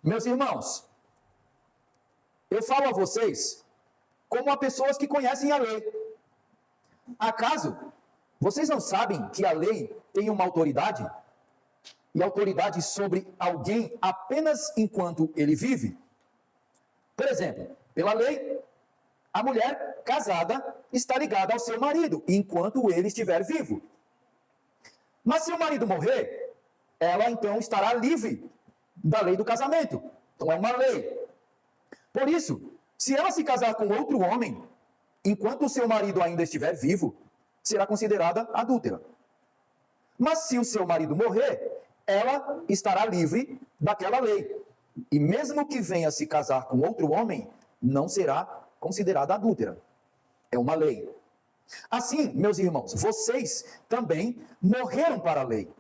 Meus irmãos, eu falo a vocês como a pessoas que conhecem a lei. Acaso vocês não sabem que a lei tem uma autoridade? E autoridade sobre alguém apenas enquanto ele vive? Por exemplo, pela lei, a mulher casada está ligada ao seu marido enquanto ele estiver vivo. Mas se o marido morrer, ela então estará livre da lei do casamento. Então é uma lei. Por isso, se ela se casar com outro homem, enquanto o seu marido ainda estiver vivo, será considerada adúltera. Mas se o seu marido morrer, ela estará livre daquela lei. E mesmo que venha se casar com outro homem, não será considerada adúltera. É uma lei. Assim, meus irmãos, vocês também morreram para a lei,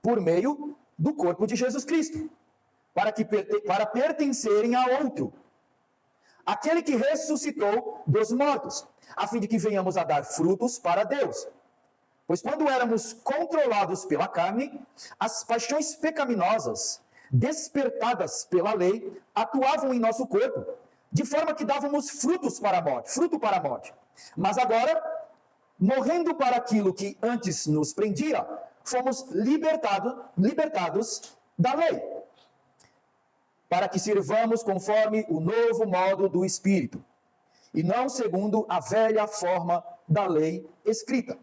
por meio do corpo de Jesus Cristo, para pertencerem a outro, aquele que ressuscitou dos mortos, a fim de que venhamos a dar frutos para Deus. Pois quando éramos controlados pela carne, as paixões pecaminosas, despertadas pela lei, atuavam em nosso corpo, de forma que dávamos fruto para a morte. Mas agora, morrendo para aquilo que antes nos prendia, fomos libertados da lei, para que sirvamos conforme o novo modo do Espírito, e não segundo a velha forma da lei escrita.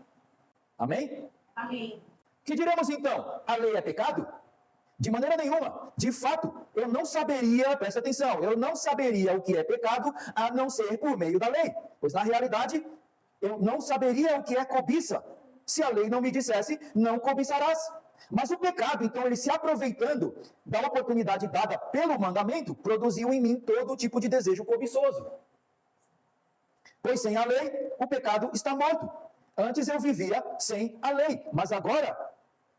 Amém? Amém. Que diremos então? A lei é pecado? De maneira nenhuma. De fato, eu não saberia, presta atenção, eu não saberia o que é pecado a não ser por meio da lei. Pois na realidade, eu não saberia o que é cobiça se a lei não me dissesse, não cobiçarás. Mas o pecado, então, ele se aproveitando da oportunidade dada pelo mandamento, produziu em mim todo tipo de desejo cobiçoso. Pois sem a lei, o pecado está morto. Antes eu vivia sem a lei, mas agora,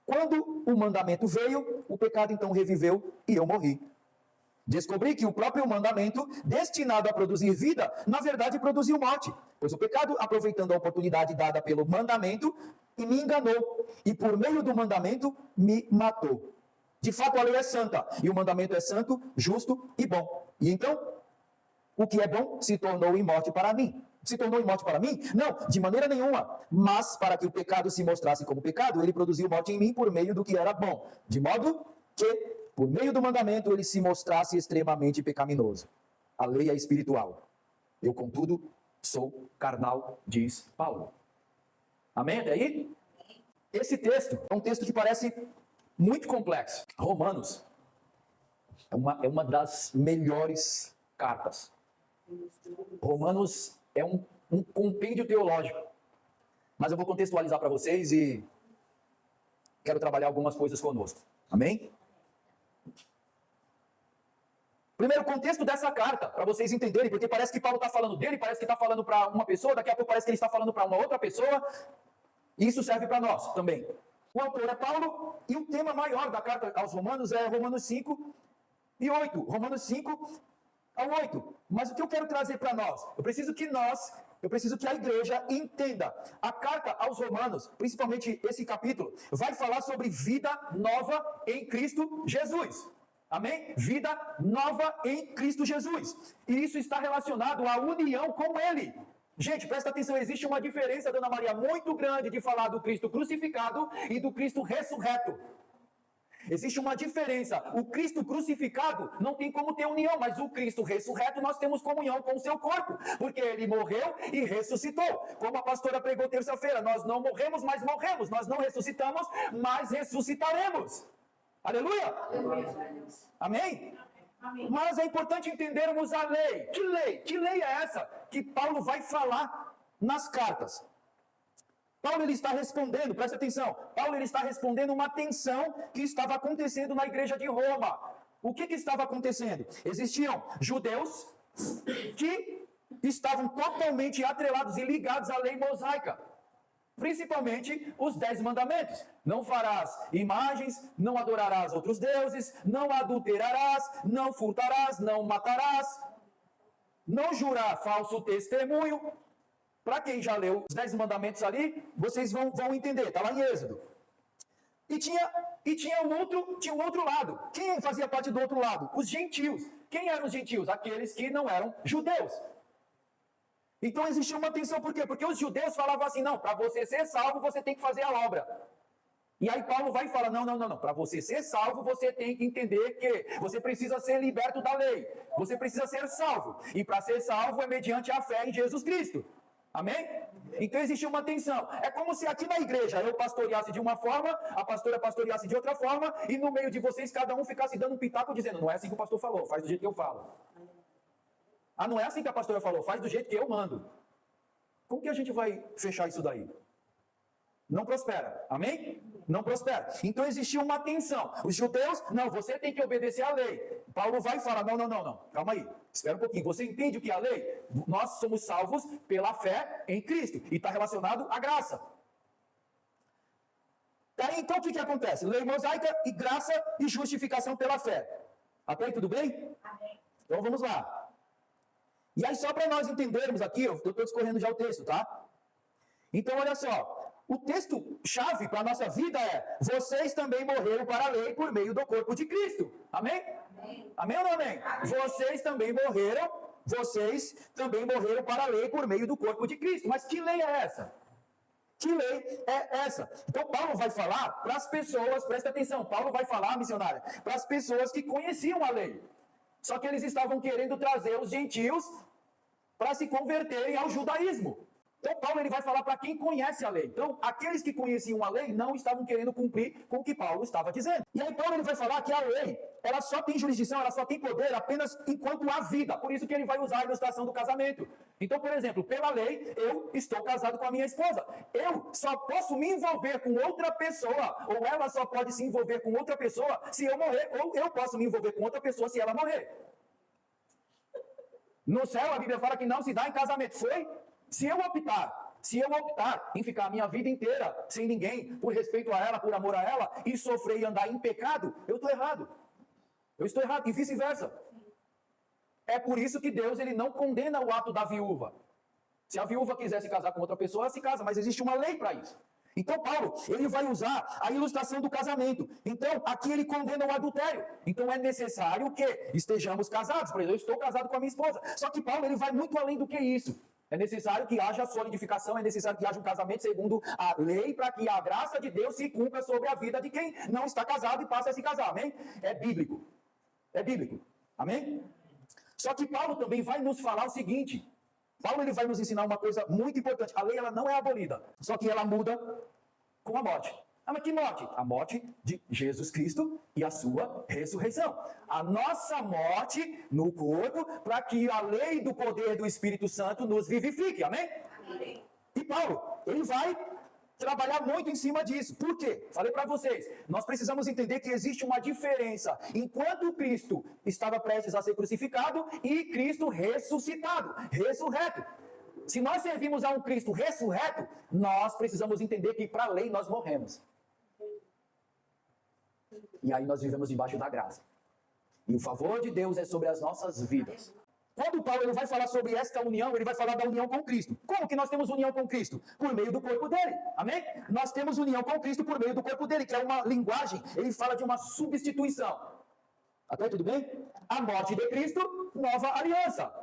quando o mandamento veio, o pecado então reviveu e eu morri. Descobri que o próprio mandamento, destinado a produzir vida, na verdade produziu morte. Pois o pecado, aproveitando a oportunidade dada pelo mandamento, e me enganou. E por meio do mandamento, me matou. De fato, a lei é santa. E o mandamento é santo, justo e bom. E então, o que é bom se tornou em morte para mim. Se tornou em morte para mim? Não, de maneira nenhuma. Mas, para que o pecado se mostrasse como pecado, ele produziu morte em mim por meio do que era bom. De modo que, por meio do mandamento, ele se mostrasse extremamente pecaminoso. A lei é espiritual. Eu, contudo, sou carnal, diz Paulo. Amém até aí? Esse texto é um texto que parece muito complexo. Romanos é uma das melhores cartas. Romanos é um compêndio teológico. Mas eu vou contextualizar para vocês e quero trabalhar algumas coisas conosco. Amém? Primeiro, contexto dessa carta, para vocês entenderem, porque parece que Paulo está falando dele, parece que está falando para uma pessoa, daqui a pouco parece que ele está falando para uma outra pessoa, e isso serve para nós também. O autor é Paulo, e o tema maior da carta aos Romanos é Romanos 5 e 8. Romanos 5 ao 8. Mas o que eu quero trazer para nós? Eu preciso que a igreja entenda. A carta aos Romanos, principalmente esse capítulo, vai falar sobre vida nova em Cristo Jesus. Amém? Vida nova em Cristo Jesus. E isso está relacionado à união com Ele. Gente, presta atenção, existe uma diferença, Dona Maria, muito grande de falar do Cristo crucificado e do Cristo ressurreto. Existe uma diferença. O Cristo crucificado não tem como ter união, mas o Cristo ressurreto nós temos comunhão com o seu corpo, porque ele morreu e ressuscitou. Como a pastora pregou terça-feira, nós não morremos, mas morremos. Nós não ressuscitamos, mas ressuscitaremos. Aleluia! Aleluia. Amém? Amém. Mas é importante entendermos a lei. Que lei? Que lei é essa que Paulo vai falar nas cartas? Paulo ele está respondendo, presta atenção, Paulo ele está respondendo uma tensão que estava acontecendo na igreja de Roma. O que estava acontecendo? Existiam judeus que estavam totalmente atrelados e ligados à lei mosaica. Principalmente os 10 mandamentos. Não farás imagens, não adorarás outros deuses, não adulterarás, não furtarás, não matarás, não jurar falso testemunho. Para quem já leu os 10 mandamentos ali, vocês vão entender, está lá em Êxodo. Tinha um outro lado. Quem fazia parte do outro lado? Os gentios. Quem eram os gentios? Aqueles que não eram judeus. Então existia uma tensão, por quê? Porque os judeus falavam assim, não, para você ser salvo, você tem que fazer a obra. E aí Paulo vai e fala, não, para você ser salvo, você tem que entender que você precisa ser liberto da lei. Você precisa ser salvo. E para ser salvo é mediante a fé em Jesus Cristo. Amém? Então existe uma tensão. É como se aqui na igreja eu pastoreasse de uma forma, a pastora pastoreasse de outra forma, e no meio de vocês cada um ficasse dando um pitaco dizendo, não é assim que o pastor falou, faz do jeito que eu falo. Ah, não é assim que a pastora falou, faz do jeito que eu mando. Como que a gente vai fechar isso daí? Não prospera, amém? Não prospera. Então existia uma tensão. Os judeus, não, você tem que obedecer à lei. Paulo vai e fala, não, calma aí, espera um pouquinho. Você entende o que é a lei? Nós somos salvos pela fé em Cristo. E está relacionado à graça. Daí então o que acontece? Lei mosaica e graça e justificação pela fé. Até aí tudo bem? Amém. Então vamos lá. E aí só para nós entendermos aqui, eu estou discorrendo já o texto, tá? Então olha só. O texto-chave para a nossa vida é: vocês também morreram para a lei por meio do corpo de Cristo. Amém? Amém, amém ou não amém? Amém? Vocês também morreram para a lei por meio do corpo de Cristo. Mas que lei é essa? Que lei é essa? Então Paulo vai falar para as pessoas, presta atenção, Paulo vai falar, missionária, para as pessoas que conheciam a lei. Só que eles estavam querendo trazer os gentios para se converterem ao judaísmo. Então, Paulo ele vai falar para quem conhece a lei. Então, aqueles que conheciam a lei não estavam querendo cumprir com o que Paulo estava dizendo. E aí, Paulo ele vai falar que a lei, ela só tem jurisdição, ela só tem poder apenas enquanto há vida. Por isso que ele vai usar a ilustração do casamento. Então, por exemplo, pela lei, eu estou casado com a minha esposa. Eu só posso me envolver com outra pessoa, ou ela só pode se envolver com outra pessoa se eu morrer, ou eu posso me envolver com outra pessoa se ela morrer. No céu, a Bíblia fala que não se dá em casamento. Se eu optar em ficar a minha vida inteira sem ninguém, por respeito a ela, por amor a ela, e sofrer e andar em pecado, eu estou errado. Eu estou errado, e vice-versa. É por isso que Deus ele não condena o ato da viúva. Se a viúva quiser se casar com outra pessoa, ela se casa, mas existe uma lei para isso. Então Paulo, ele vai usar a ilustração do casamento. Então, aqui ele condena o adultério. Então é necessário que estejamos casados. Por exemplo, eu estou casado com a minha esposa. Só que Paulo, ele vai muito além do que isso. É necessário que haja solidificação, é necessário que haja um casamento segundo a lei, para que a graça de Deus se cumpra sobre a vida de quem não está casado e passa a se casar, amém? É bíblico. É bíblico, amém? Só que Paulo também vai nos falar o seguinte, Paulo ele vai nos ensinar uma coisa muito importante, a lei ela não é abolida, só que ela muda com a morte. Ah, mas que morte? A morte de Jesus Cristo e a sua ressurreição. A nossa morte no corpo, para que a lei do poder do Espírito Santo nos vivifique. Amém? Amém. E Paulo, ele vai trabalhar muito em cima disso. Por quê? Falei para vocês, nós precisamos entender que existe uma diferença enquanto Cristo estava prestes a ser crucificado e Cristo ressuscitado, ressurreto. Se nós servimos a um Cristo ressurreto, nós precisamos entender que para a lei nós morremos. E aí nós vivemos debaixo da graça. E o favor de Deus é sobre as nossas vidas. Quando Paulo ele vai falar sobre esta união, ele vai falar da união com Cristo. Como que nós temos união com Cristo? Por meio do corpo dele. Amém? Nós temos união com Cristo por meio do corpo dele, que é uma linguagem, ele fala de uma substituição. Até aí tudo bem? A morte de Cristo, nova aliança.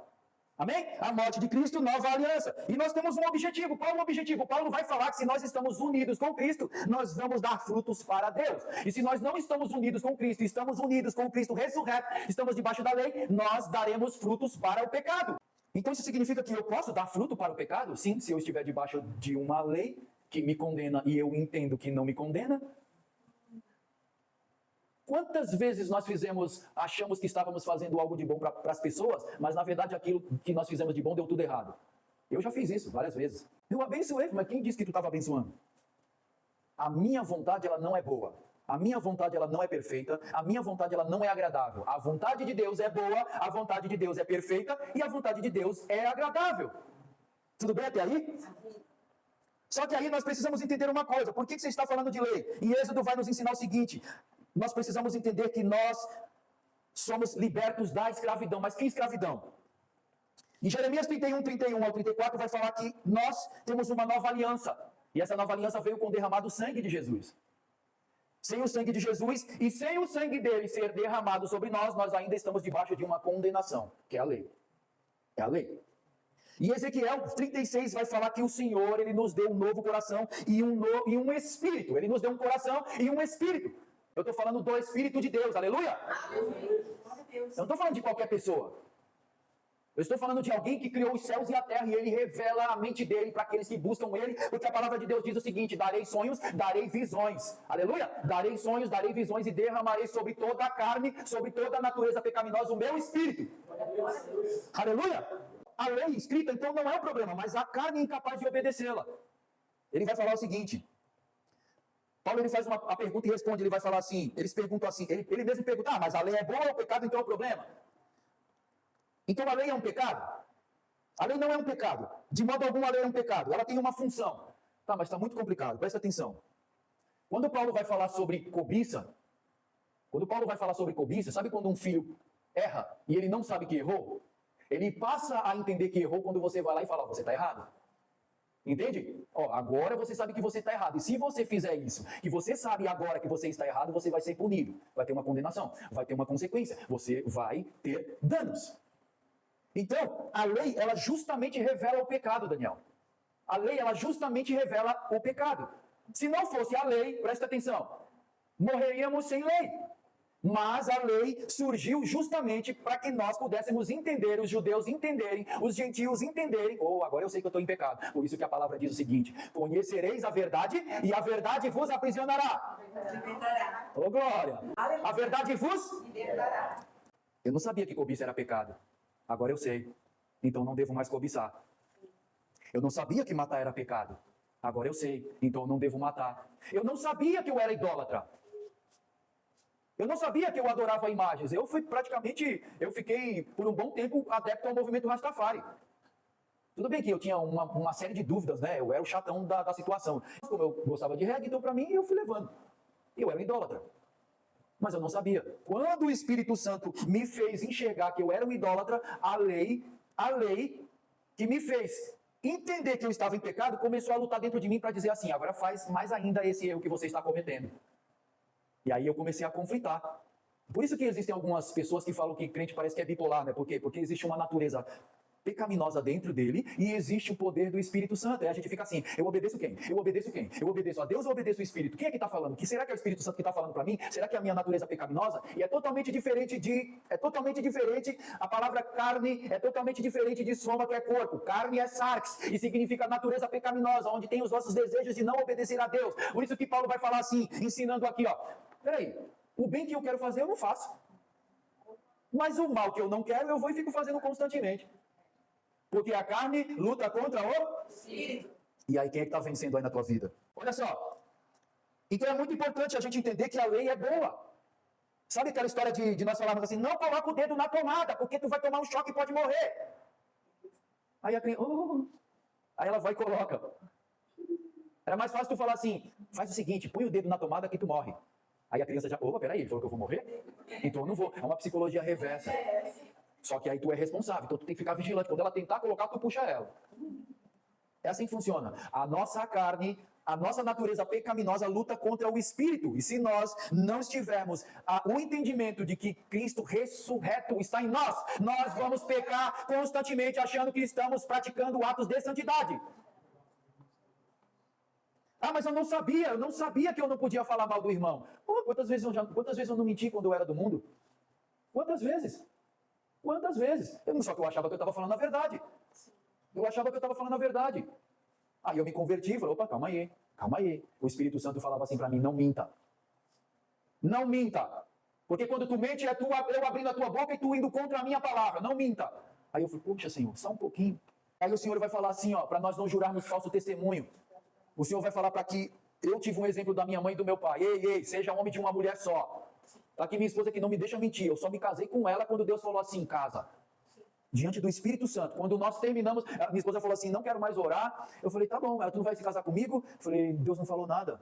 Amém? A morte de Cristo, nova aliança. E nós temos um objetivo. Qual é o objetivo? Paulo vai falar que se nós estamos unidos com Cristo, nós vamos dar frutos para Deus. E se nós não estamos unidos com Cristo, estamos unidos com Cristo ressurreto, estamos debaixo da lei, nós daremos frutos para o pecado. Então isso significa que eu posso dar fruto para o pecado? Sim, se eu estiver debaixo de uma lei que me condena e eu entendo que não me condena. Quantas vezes nós achamos que estávamos fazendo algo de bom para as pessoas, mas na verdade aquilo que nós fizemos de bom deu tudo errado? Eu já fiz isso várias vezes. Eu abençoei, mas quem disse que tu estava abençoando? A minha vontade ela não é boa. A minha vontade ela não é perfeita. A minha vontade ela não é agradável. A vontade de Deus é boa, a vontade de Deus é perfeita e a vontade de Deus é agradável. Tudo bem até aí? Só que aí nós precisamos entender uma coisa. Por que você está falando de lei? E Êxodo vai nos ensinar o seguinte. Nós precisamos entender que nós somos libertos da escravidão. Mas que escravidão? Em Jeremias 31, 31 ao 34 vai falar que nós temos uma nova aliança. E essa nova aliança veio com o derramado sangue de Jesus. Sem o sangue de Jesus e sem o sangue dele ser derramado sobre nós, nós ainda estamos debaixo de uma condenação, que é a lei. É a lei. E Ezequiel 36 vai falar que o Senhor, ele nos deu um novo coração e um espírito. Ele nos deu um coração e um espírito. Eu estou falando do Espírito de Deus, aleluia? Eu não estou falando de qualquer pessoa. Eu estou falando de alguém que criou os céus e a terra e ele revela a mente dele para aqueles que buscam ele, porque a palavra de Deus diz o seguinte: darei sonhos, darei visões, aleluia? Darei sonhos, darei visões e derramarei sobre toda a carne, sobre toda a natureza pecaminosa o meu espírito, aleluia? A lei escrita então não é o problema, mas a carne é incapaz de obedecê-la. Ele vai falar o seguinte, Paulo ele faz a pergunta e responde, ele vai falar assim, eles perguntam assim, ele mesmo pergunta, mas a lei é boa ou o pecado então é o problema? Então a lei é um pecado? A lei não é um pecado. De modo algum a lei é um pecado. Ela tem uma função. Tá, mas está muito complicado. Presta atenção. Quando Paulo vai falar sobre cobiça, sabe quando um filho erra e ele não sabe que errou? Ele passa a entender que errou quando você vai lá e fala, você está errado. Entende? Ó, agora você sabe que você está errado. E se você fizer isso, que você sabe agora que você está errado, você vai ser punido. Vai ter uma condenação. Vai ter uma consequência. Você vai ter danos. Então, a lei, ela justamente revela o pecado, Daniel. A lei, ela justamente revela o pecado. Se não fosse a lei, presta atenção, morreríamos sem lei. Mas a lei surgiu justamente para que nós pudéssemos entender, os judeus entenderem, os gentios entenderem. Agora eu sei que eu estou em pecado. Por isso que a palavra diz o seguinte: conhecereis a verdade e a verdade vos aprisionará. Ô glória! A verdade vos libertará. Eu não sabia que cobiça era pecado. Agora eu sei. Então não devo mais cobiçar. Eu não sabia que matar era pecado. Agora eu sei. Então não devo matar. Eu não sabia que eu era idólatra. Eu não sabia que eu adorava imagens. Eu fiquei por um bom tempo adepto ao movimento Rastafari. Tudo bem que eu tinha uma série de dúvidas, né? Eu era o chatão da situação. Como eu gostava de reggae, então para mim eu fui levando. Eu era um idólatra. Mas eu não sabia. Quando o Espírito Santo me fez enxergar que eu era um idólatra, a lei que me fez entender que eu estava em pecado, começou a lutar dentro de mim para dizer assim, agora faz mais ainda esse erro que você está cometendo. E aí eu comecei a conflitar. Por isso que existem algumas pessoas que falam que crente parece que é bipolar, né? Por quê? Porque existe uma natureza pecaminosa dentro dele e existe o poder do Espírito Santo. Aí a gente fica assim, eu obedeço quem? Eu obedeço quem? Eu obedeço a Deus ou obedeço o Espírito? Quem é que está falando? Que será que é o Espírito Santo que está falando para mim? Será que é a minha natureza pecaminosa? E é totalmente diferente a palavra carne é totalmente diferente de soma, que é corpo. Carne é sarx e significa natureza pecaminosa, onde tem os nossos desejos de não obedecer a Deus. Por isso que Paulo vai falar assim, ensinando aqui, ó, peraí, o bem que eu quero fazer eu não faço. Mas o mal que eu não quero, eu vou e fico fazendo constantemente. Porque a carne luta contra o Espírito. E aí, quem é que está vencendo aí na tua vida? Olha só. Então é muito importante a gente entender que a lei é boa. Sabe aquela história de nós falarmos assim, não coloca o dedo na tomada, porque tu vai tomar um choque e pode morrer. Aí a criança, aí ela vai e coloca. Era mais fácil tu falar assim, faz o seguinte, põe o dedo na tomada que tu morre. Aí a criança já, peraí, ele falou que eu vou morrer? Então eu não vou. É uma psicologia reversa. Só que aí tu é responsável, então tu tem que ficar vigilante. Quando ela tentar colocar, tu puxa ela. É assim que funciona. A nossa carne, a nossa natureza pecaminosa luta contra o Espírito. E se nós não tivermos o entendimento de que Cristo ressurreto está em nós, nós vamos pecar constantemente achando que estamos praticando atos de santidade. Mas eu não sabia que eu não podia falar mal do irmão. Quantas vezes eu não menti quando eu era do mundo? Quantas vezes? Só que eu achava que eu estava falando a verdade. Aí eu me converti e falei, calma aí. O Espírito Santo falava assim para mim, não minta. Não minta. Porque quando tu mente, é eu abrindo a tua boca e tu indo contra a minha palavra. Não minta. Aí eu falei, poxa, Senhor, só um pouquinho. Aí o Senhor vai falar assim, para nós não jurarmos falso testemunho. O Senhor vai falar para que eu tive um exemplo da minha mãe e do meu pai. Ei, seja homem de uma mulher só. Tá aqui minha esposa que não me deixa mentir. Eu só me casei com ela quando Deus falou assim, casa. Diante do Espírito Santo. Quando nós terminamos, minha esposa falou assim, não quero mais orar. Eu falei, tá bom, tu não vai se casar comigo? Eu falei, Deus não falou nada.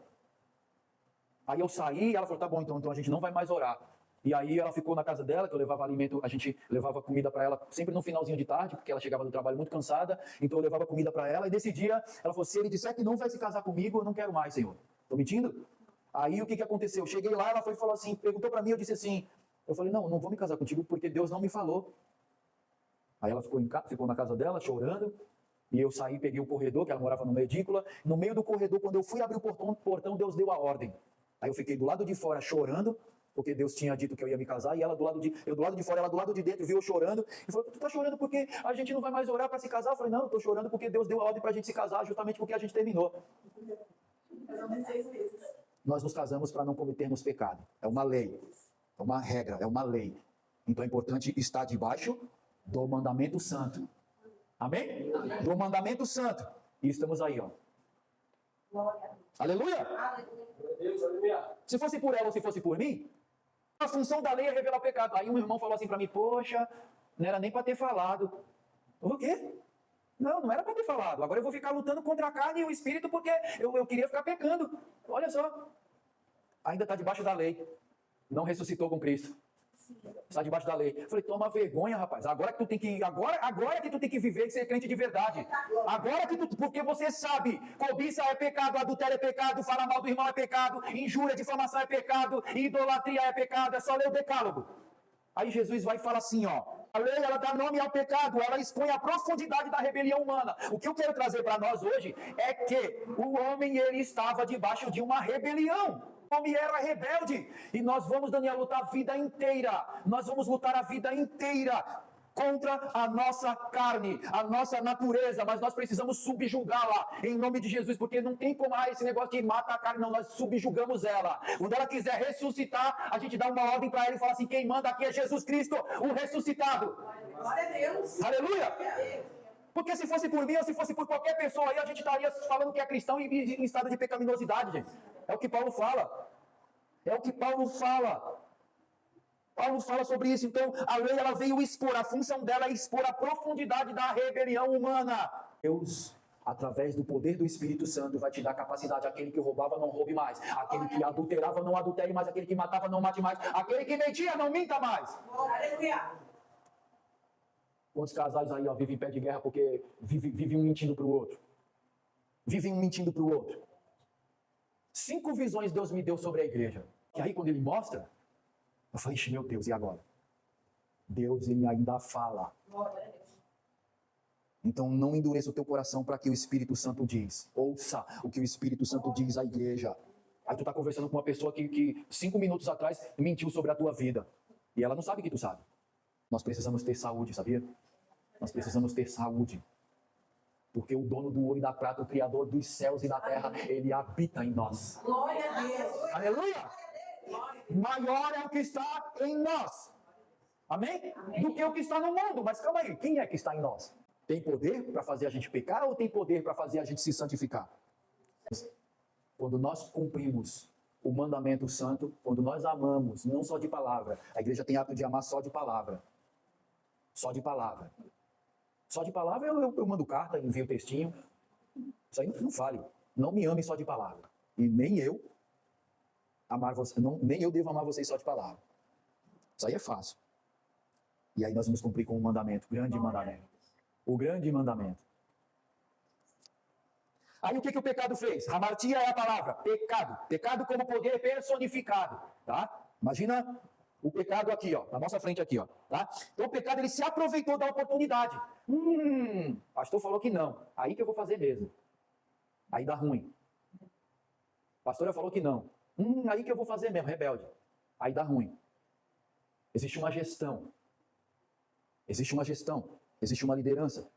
Aí eu saí e ela falou, tá bom, então a gente não vai mais orar. E aí ela ficou na casa dela, que eu levava alimento, a gente levava comida para ela sempre no finalzinho de tarde, porque ela chegava do trabalho muito cansada, então eu levava comida para ela. E nesse dia, ela falou, se ele disser que não vai se casar comigo, eu não quero mais, Senhor. Tô mentindo? Aí o que aconteceu? Eu cheguei lá, ela foi e falou assim, perguntou para mim, eu disse assim, eu falei, não vou me casar contigo porque Deus não me falou. Aí ela ficou na casa dela, chorando, e eu saí, peguei o corredor, que ela morava numa edícula. No meio do corredor, quando eu fui abrir o portão, Deus deu a ordem. Aí eu fiquei do lado de fora chorando, porque Deus tinha dito que eu ia me casar, e ela eu do lado de fora, ela do lado de dentro, viu eu chorando, e falou, tu tá chorando porque a gente não vai mais orar para se casar? Eu falei, não, eu tô chorando porque Deus deu a ordem pra gente se casar, justamente porque a gente terminou. Casamos 6 meses. Nós nos casamos para não cometermos pecado. É uma lei, é uma regra, é uma lei. Então é importante estar debaixo do mandamento santo. Amém? Amém. Do mandamento santo. E estamos aí, ó. Glória. Aleluia! Aleluia. Se fosse por ela ou se fosse por mim, a função da lei é revelar o pecado. Aí um irmão falou assim para mim, poxa, não era nem para ter falado. O quê? Não era para ter falado. Agora eu vou ficar lutando contra a carne e o espírito porque eu queria ficar pecando. Olha só. Ainda está debaixo da lei. Não ressuscitou com Cristo. Está debaixo da lei. Eu falei, toma vergonha, rapaz. Agora que tu tem que viver e ser crente de verdade. Agora que tu, porque você sabe, cobiça é pecado, adultério é pecado, falar mal do irmão é pecado, injúria, difamação é pecado, idolatria é pecado, é só ler o decálogo. Aí Jesus vai e fala assim, ó, a lei ela dá nome ao pecado, ela expõe a profundidade da rebelião humana. O que eu quero trazer para nós hoje é que o homem ele estava debaixo de uma rebelião. O homem era rebelde. E nós vamos, Daniel, lutar a vida inteira. Nós vamos lutar a vida inteira contra a nossa carne, a nossa natureza, mas nós precisamos subjugá-la em nome de Jesus, porque não tem como esse negócio de mata a carne, não, nós subjugamos ela. Quando ela quiser ressuscitar, a gente dá uma ordem para ela e fala assim, quem manda aqui é Jesus Cristo, o ressuscitado. Glória a Deus. Aleluia! Porque se fosse por mim ou se fosse por qualquer pessoa aí, a gente estaria falando que é cristão e em estado de pecaminosidade, gente. É o que Paulo fala. É o que Paulo fala. Paulo fala sobre isso. Então, a lei ela veio expor, a função dela é expor a profundidade da rebelião humana. Deus, através do poder do Espírito Santo, vai te dar capacidade. Aquele que roubava, não roube mais. Aquele que adulterava, não adultere mais. Aquele que matava, não mate mais. Aquele que mentia, não minta mais. Aleluia. Quantos casais aí ó, vivem em pé de guerra porque vivem um mentindo para o outro? Vivem um mentindo para o outro. 5 visões Deus me deu sobre a igreja. E aí, quando ele mostra, eu falei, meu Deus, e agora? Deus, ele ainda fala. Então, não endureça o teu coração para que o Espírito Santo diz. Ouça o que o Espírito Santo diz à igreja. Aí tu está conversando com uma pessoa que 5 minutos atrás mentiu sobre a tua vida. E ela não sabe que tu sabe. Nós precisamos ter saúde, sabia? Nós precisamos ter saúde. Porque o dono do ouro e da prata, o Criador dos céus e da terra, ele habita em nós. Glória a Deus. Aleluia! Maior é o que está em nós. Amém? Do que o que está no mundo. Mas calma aí, quem é que está em nós? Tem poder para fazer a gente pecar ou tem poder para fazer a gente se santificar? Quando nós cumprimos o mandamento santo, quando nós amamos, não só de palavra. A igreja tem hábito de amar só de palavra. Só de palavra. Só de palavra eu mando carta, envio textinho. Isso aí não vale. Não me ame só de palavra. E nem eu amar você, nem eu devo amar vocês só de palavra. Isso aí é fácil. E aí nós vamos cumprir com o mandamento, o grande mandamento. O grande mandamento. Aí o que o pecado fez? Hamartia é a palavra, pecado. Pecado como poder personificado, tá? Imagina o pecado aqui, ó, na nossa frente aqui, ó, tá? Então o pecado, ele se aproveitou da oportunidade. Pastor falou que não. Aí que eu vou fazer mesmo. Aí dá ruim. Pastora falou que não. Aí que eu vou fazer mesmo, rebelde. Aí dá ruim. Existe uma gestão. Existe uma gestão. Existe uma liderança.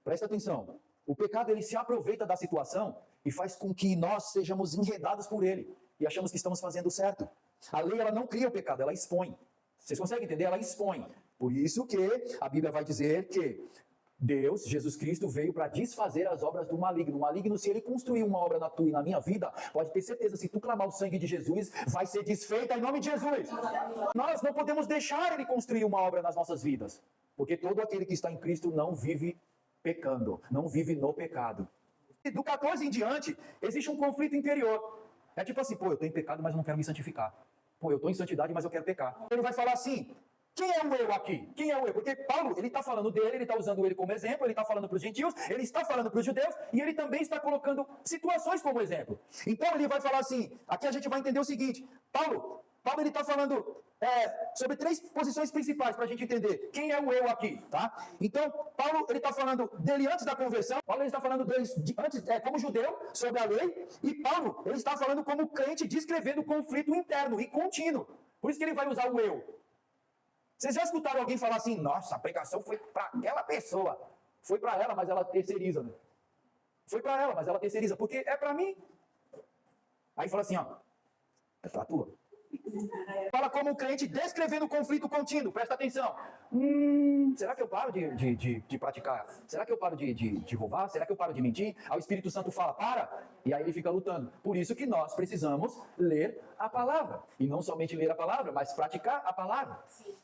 Presta atenção. O pecado, ele se aproveita da situação e faz com que nós sejamos enredados por ele. E achamos que estamos fazendo certo. A lei, ela não cria o pecado, ela expõe. Vocês conseguem entender? Ela expõe. Por isso que a Bíblia vai dizer que Deus, Jesus Cristo, veio para desfazer as obras do maligno. O maligno, se ele construir uma obra na tua e na minha vida, pode ter certeza, se tu clamar o sangue de Jesus, vai ser desfeita em nome de Jesus. Nós não podemos deixar ele construir uma obra nas nossas vidas. Porque todo aquele que está em Cristo não vive pecando, não vive no pecado. E do 14 em diante, existe um conflito interior. É tipo assim, eu estou em pecado, mas eu não quero me santificar. Eu estou em santidade, mas eu quero pecar. Ele vai falar assim, Quem é o eu aqui? Quem é o eu? Porque Paulo, ele está falando dele, ele está usando ele como exemplo, ele está falando para os gentios, ele está falando para os judeus, e ele também está colocando situações como exemplo. Então ele vai falar assim, aqui a gente vai entender o seguinte, Paulo ele está falando sobre 3 posições principais para a gente entender quem é o eu aqui, tá? Então, Paulo, ele está falando dele antes da conversão, Paulo, ele está falando dele antes, como judeu, sobre a lei, e Paulo, ele está falando como crente, descrevendo o conflito interno e contínuo. Por isso que ele vai usar o eu. Vocês já escutaram alguém falar assim, nossa, a pregação foi para aquela pessoa. Foi para ela, mas ela terceiriza, né? Foi para ela, mas ela terceiriza, porque é para mim. Aí fala assim, ó, é para tua. Fala como crente descrevendo o conflito contínuo, presta atenção. Será que eu paro de praticar? Será que eu paro de roubar? Será que eu paro de mentir? Aí o Espírito Santo fala, para, e aí ele fica lutando. Por isso que nós precisamos ler a palavra. E não somente ler a palavra, mas praticar a palavra. Sim.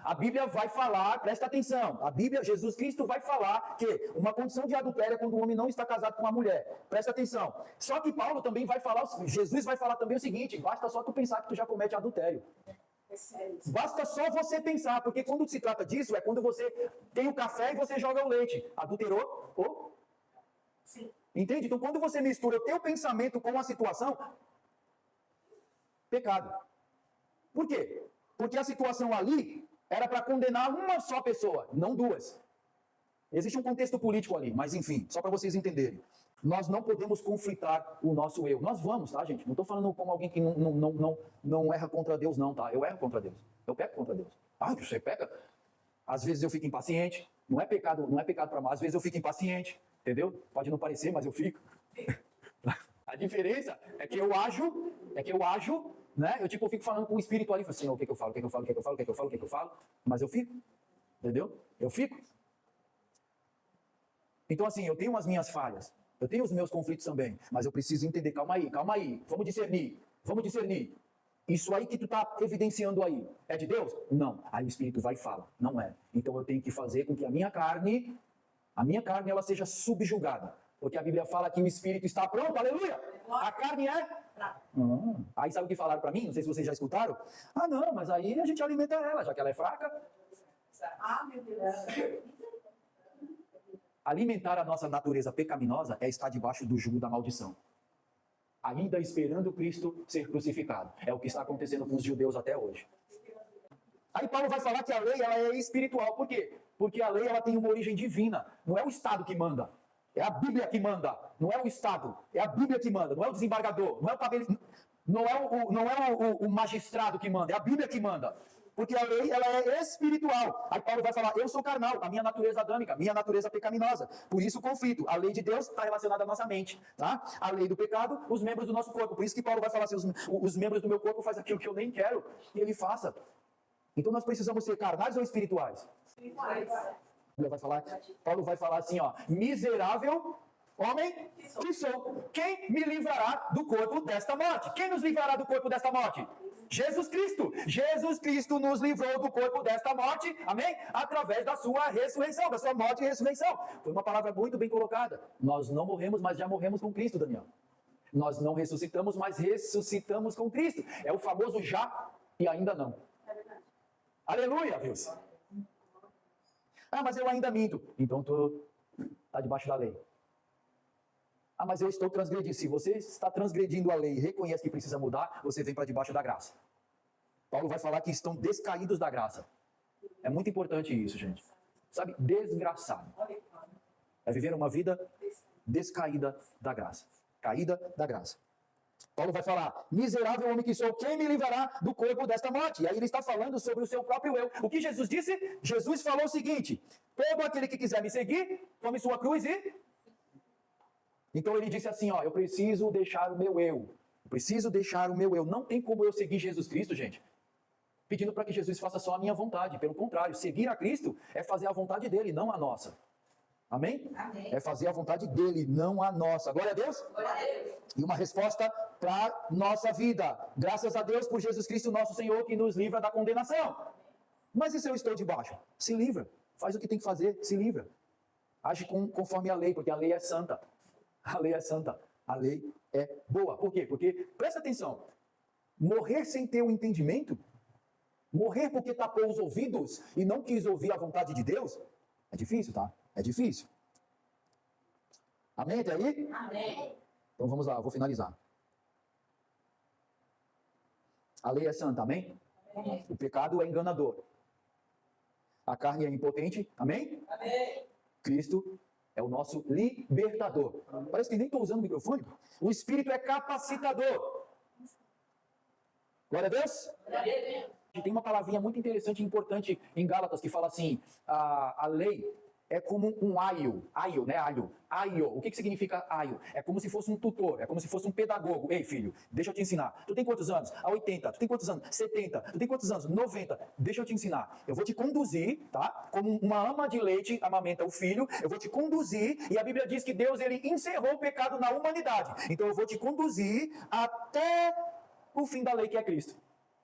A Bíblia vai falar, presta atenção, a Bíblia, Jesus Cristo vai falar que uma condição de adultério é quando o homem não está casado com uma mulher. Presta atenção. Só que Paulo também vai falar, Jesus vai falar também o seguinte, basta só tu pensar que tu já comete adultério. Basta só você pensar, porque quando se trata disso, é quando você tem o café e você joga o leite. Adulterou? Ou? Sim. Entende? Então quando você mistura o teu pensamento com a situação, pecado. Por quê? Porque a situação ali era para condenar uma só pessoa, não 2. Existe um contexto político ali, mas enfim, só para vocês entenderem. Nós não podemos conflitar o nosso eu. Nós vamos, tá, gente? Não estou falando como alguém que não erra contra Deus, não, tá? Eu erro contra Deus. Eu peco contra Deus. Ah, você peca? Às vezes eu fico impaciente. Não é pecado para mal. Às vezes eu fico impaciente, entendeu? Pode não parecer, mas eu fico. A diferença é que eu ajo, né? Eu fico falando com o espírito ali, assim, o que eu falo, mas eu fico, entendeu? Eu fico. Então assim, eu tenho as minhas falhas, eu tenho os meus conflitos também, mas eu preciso entender, calma aí, vamos discernir. Isso aí que tu tá evidenciando aí, é de Deus? Não. Aí o espírito vai e fala, não é. Então eu tenho que fazer com que a minha carne ela seja subjugada. Porque a Bíblia fala que o espírito está pronto, aleluia! A carne é... Aí sabe o que falaram para mim? Não sei se vocês já escutaram. Ah, não, mas aí a gente alimenta ela, já que ela é fraca. Ah, meu Deus. Alimentar a nossa natureza pecaminosa é estar debaixo do jugo da maldição. Ainda esperando Cristo ser crucificado. É o que está acontecendo com os judeus até hoje. Aí Paulo vai falar que a lei ela é espiritual. Por quê? Porque a lei ela tem uma origem divina. Não é o Estado que manda. É a Bíblia que manda, não é o Estado, é a Bíblia que manda, não é o desembargador, não é o magistrado que manda, é a Bíblia que manda. Porque a lei, ela é espiritual. Aí Paulo vai falar, eu sou carnal, a minha natureza adâmica, minha natureza pecaminosa. Por isso o conflito. A lei de Deus está relacionada à nossa mente, tá? A lei do pecado, os membros do nosso corpo. Por isso que Paulo vai falar assim, os membros do meu corpo fazem aquilo que eu nem quero que ele faça. Então nós precisamos ser carnais ou espirituais? Espirituais. Paulo vai falar assim, ó, miserável homem que sou. Quem me livrará do corpo desta morte? Quem nos livrará do corpo desta morte? Jesus Cristo. Jesus Cristo nos livrou do corpo desta morte, amém? Através da sua ressurreição, da sua morte e ressurreição. Foi uma palavra muito bem colocada. Nós não morremos, mas já morremos com Cristo, Daniel. Nós não ressuscitamos, mas ressuscitamos com Cristo. É o famoso já e ainda não. Aleluia, Deus. Ah, mas eu ainda minto. Então tu está debaixo da lei. Ah, mas eu estou transgredindo. Se você está transgredindo a lei e reconhece que precisa mudar, você vem para debaixo da graça. Paulo vai falar que estão descaídos da graça. É muito importante isso, gente. Sabe, desgraçado. É viver uma vida descaída da graça. Caída da graça. Paulo vai falar, miserável homem que sou, quem me livrará do corpo desta morte? E aí ele está falando sobre o seu próprio eu. O que Jesus disse? Jesus falou o seguinte, todo aquele que quiser me seguir, tome sua cruz e... Então ele disse assim, ó, eu preciso deixar o meu eu. Eu preciso deixar o meu eu. Não tem como eu seguir Jesus Cristo, gente, pedindo para que Jesus faça só a minha vontade. Pelo contrário, seguir a Cristo é fazer a vontade dele, não a nossa. Amém? Amém? É fazer a vontade dele, não a nossa. Glória a Deus? Glória a Deus. E uma resposta para nossa vida. Graças a Deus por Jesus Cristo, nosso Senhor, que nos livra da condenação. Mas e se eu estou debaixo? Se livra. Faz o que tem que fazer, se livra. Age conforme a lei, porque a lei é santa. A lei é santa. A lei é boa. Por quê? Porque, presta atenção, morrer sem ter o entendimento Morrer porque tapou os ouvidos e não quis ouvir a vontade de Deus, é difícil, tá? É difícil. Amém até aí? Amém. Então vamos lá, eu vou finalizar. A lei é santa, amém? Amém. O pecado é enganador. A carne é impotente, amém? Amém. Cristo é o nosso libertador. Parece que nem estou usando o microfone. O Espírito é capacitador. Glória a Deus. Amém. Tem uma palavrinha muito interessante e importante em Gálatas que fala assim, a lei é como um aio, né? Aio. O que significa aio? É como se fosse um tutor, é como se fosse um pedagogo. Ei, filho, deixa eu te ensinar. Tu tem quantos anos? 80. Tu tem quantos anos? 70. Tu tem quantos anos? 90. Deixa eu te ensinar. Eu vou te conduzir, tá? Como uma ama de leite amamenta o filho, eu vou te conduzir, e a Bíblia diz que Deus, ele encerrou o pecado na humanidade. Então eu vou te conduzir até o fim da lei, que é Cristo.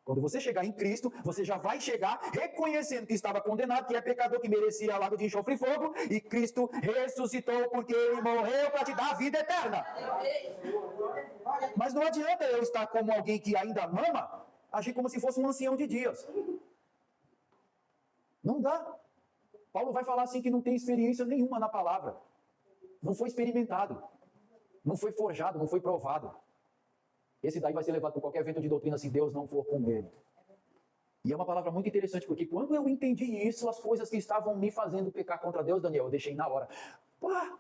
Quando você chegar em Cristo, você já vai chegar reconhecendo que estava condenado, que é pecador, que merecia lago de enxofre e fogo, e Cristo ressuscitou porque ele morreu para te dar a vida eterna. Mas não adianta eu estar como alguém que ainda mama, agir como se fosse um ancião de dias. Não dá. Paulo vai falar assim que não tem experiência nenhuma na palavra. Não foi experimentado. Não foi forjado, não foi provado. Esse daí vai ser levado por qualquer vento de doutrina se Deus não for com ele. E é uma palavra muito interessante, porque quando eu entendi isso, as coisas que estavam me fazendo pecar contra Deus, Daniel, eu deixei na hora. Pá,